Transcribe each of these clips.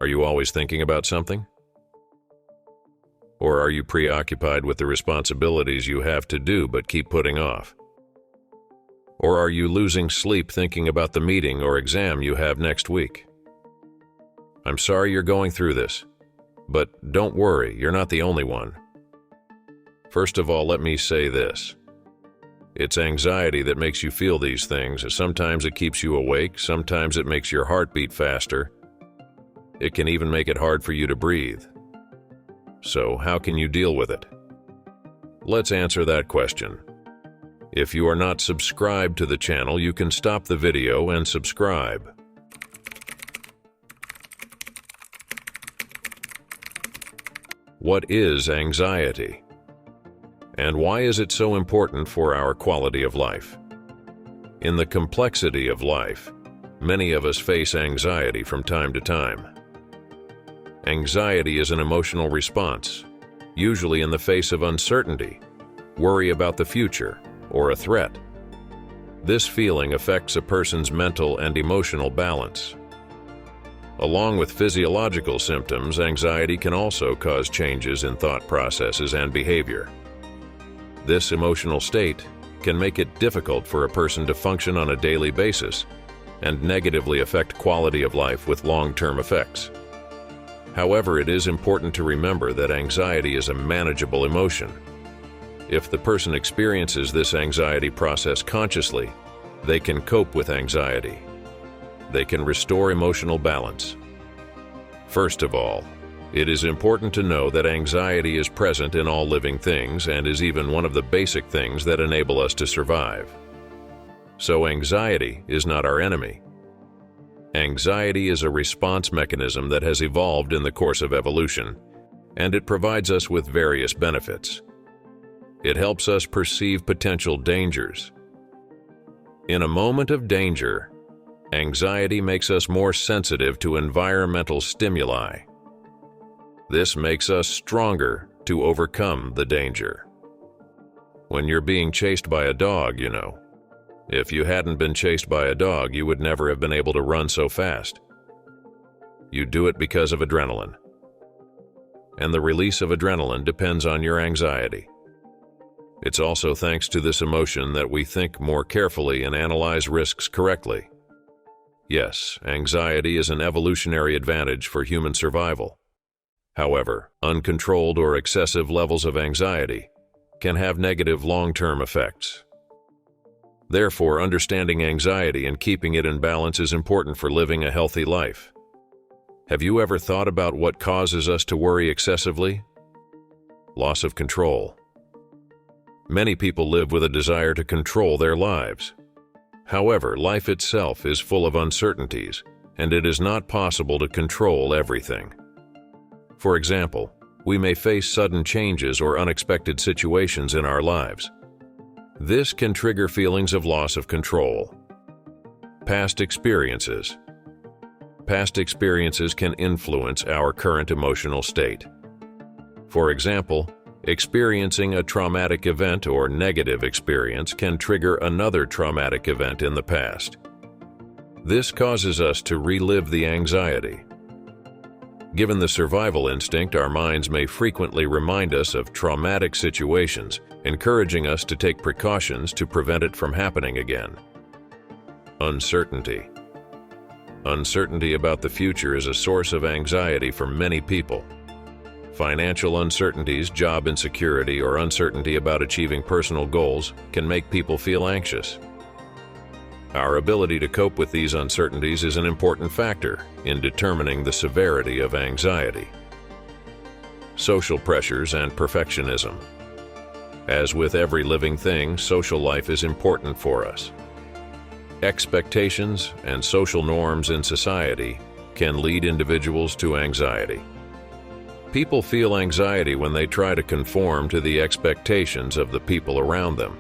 Are you always thinking about something? Or are you preoccupied with the responsibilities you have to do but keep putting off? Or are you losing sleep thinking about the meeting or exam you have next week? I'm sorry you're going through this, but don't worry, you're not the only one. First of all, let me say this. It's anxiety that makes you feel these things. Sometimes it keeps you awake, sometimes it makes your heart beat faster. It can even make it hard for you to breathe. So, how can you deal with it? Let's answer that question. If you are not subscribed to the channel, you can stop the video and subscribe. What is anxiety? And why is it so important for our quality of life? In the complexity of life, many of us face anxiety from time to time. Anxiety is an emotional response, usually in the face of uncertainty, worry about the future, or a threat. This feeling affects a person's mental and emotional balance. Along with physiological symptoms, anxiety can also cause changes in thought processes and behavior. This emotional state can make it difficult for a person to function on a daily basis and negatively affect quality of life with long-term effects. However, it is important to remember that anxiety is a manageable emotion. If the person experiences this anxiety process consciously, they can cope with anxiety. They can restore emotional balance. First of all, it is important to know that anxiety is present in all living things and is even one of the basic things that enable us to survive. So anxiety is not our enemy. Anxiety is a response mechanism that has evolved in the course of evolution, and it provides us with various benefits. It helps us perceive potential dangers. In a moment of danger, anxiety makes us more sensitive to environmental stimuli. This makes us stronger to overcome the danger. When you're being chased by a dog, if you hadn't been chased by a dog, you would never have been able to run so fast. You do it because of adrenaline. And the release of adrenaline depends on your anxiety. It's also thanks to this emotion that we think more carefully and analyze risks correctly. Yes, anxiety is an evolutionary advantage for human survival. However, uncontrolled or excessive levels of anxiety can have negative long-term effects. Therefore, understanding anxiety and keeping it in balance is important for living a healthy life. Have you ever thought about what causes us to worry excessively? Loss of control. Many people live with a desire to control their lives. However, life itself is full of uncertainties, and it is not possible to control everything. For example, we may face sudden changes or unexpected situations in our lives. This can trigger feelings of loss of control. Past experiences. Past experiences can influence our current emotional state. For example, experiencing a traumatic event or negative experience can trigger another traumatic event in the past. This causes us to relive the anxiety. Given the survival instinct, our minds may frequently remind us of traumatic situations, encouraging us to take precautions to prevent it from happening again. Uncertainty. Uncertainty about the future is a source of anxiety for many people. Financial uncertainties, job insecurity, or uncertainty about achieving personal goals can make people feel anxious. Our ability to cope with these uncertainties is an important factor in determining the severity of anxiety. Social pressures and perfectionism. As with every living thing, social life is important for us. Expectations and social norms in society can lead individuals to anxiety. People feel anxiety when they try to conform to the expectations of the people around them.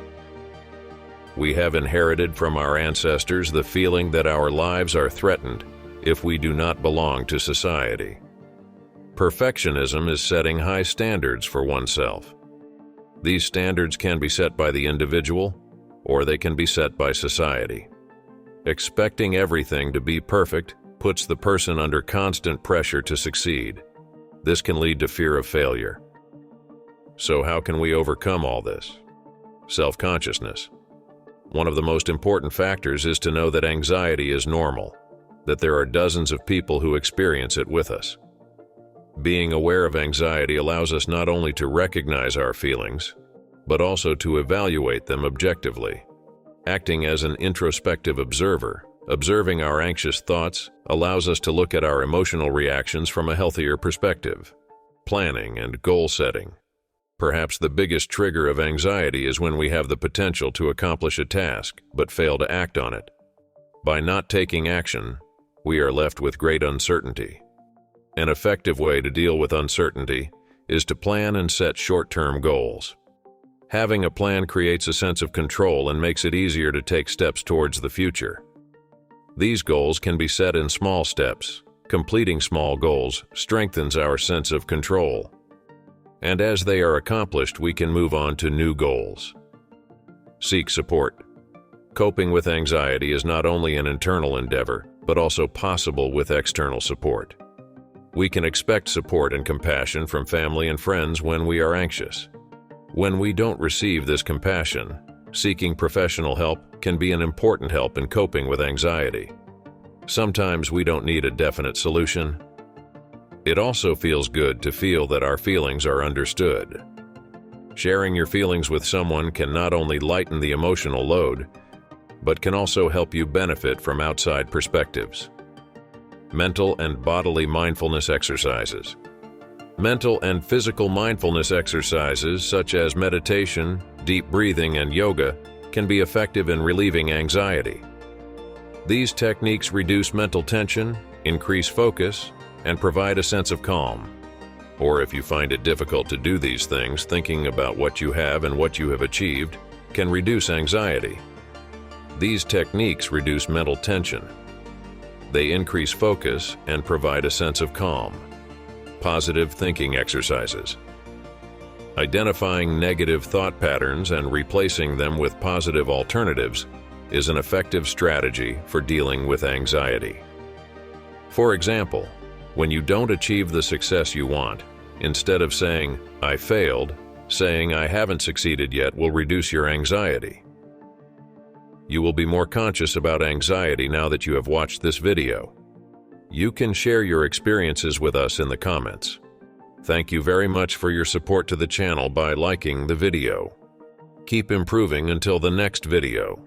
We have inherited from our ancestors the feeling that our lives are threatened if we do not belong to society. Perfectionism is setting high standards for oneself. These standards can be set by the individual, or they can be set by society. Expecting everything to be perfect puts the person under constant pressure to succeed. This can lead to fear of failure. So how can we overcome all this? Self-consciousness. One of the most important factors is to know that anxiety is normal, that there are dozens of people who experience it with us. Being aware of anxiety allows us not only to recognize our feelings, but also to evaluate them objectively. Acting as an introspective observer, observing our anxious thoughts allows us to look at our emotional reactions from a healthier perspective. Planning and goal setting. Perhaps the biggest trigger of anxiety is when we have the potential to accomplish a task but fail to act on it. By not taking action, we are left with great uncertainty. An effective way to deal with uncertainty is to plan and set short-term goals. Having a plan creates a sense of control and makes it easier to take steps towards the future. These goals can be set in small steps. Completing small goals strengthens our sense of control. And as they are accomplished, we can move on to new goals. Seek support. Coping with anxiety is not only an internal endeavor, but also possible with external support. We can expect support and compassion from family and friends when we are anxious. When we don't receive this compassion, seeking professional help can be an important help in coping with anxiety. Sometimes we don't need a definite solution. It also feels good to feel that our feelings are understood. Sharing your feelings with someone can not only lighten the emotional load, but can also help you benefit from outside perspectives. Mental and bodily mindfulness exercises. Mental and physical mindfulness exercises such as meditation, deep breathing, and yoga can be effective in relieving anxiety. These techniques reduce mental tension, increase focus, and provide a sense of calm. Or if you find it difficult to do these things, thinking about what you have and what you have achieved can reduce anxiety. These techniques reduce mental tension. They increase focus and provide a sense of calm. Positive thinking exercises. Identifying negative thought patterns and replacing them with positive alternatives is an effective strategy for dealing with anxiety. For example, when you don't achieve the success you want, instead of saying, "I failed," saying, "I haven't succeeded yet" will reduce your anxiety. You will be more conscious about anxiety now that you have watched this video. You can share your experiences with us in the comments. Thank you very much for your support to the channel by liking the video. Keep improving until the next video.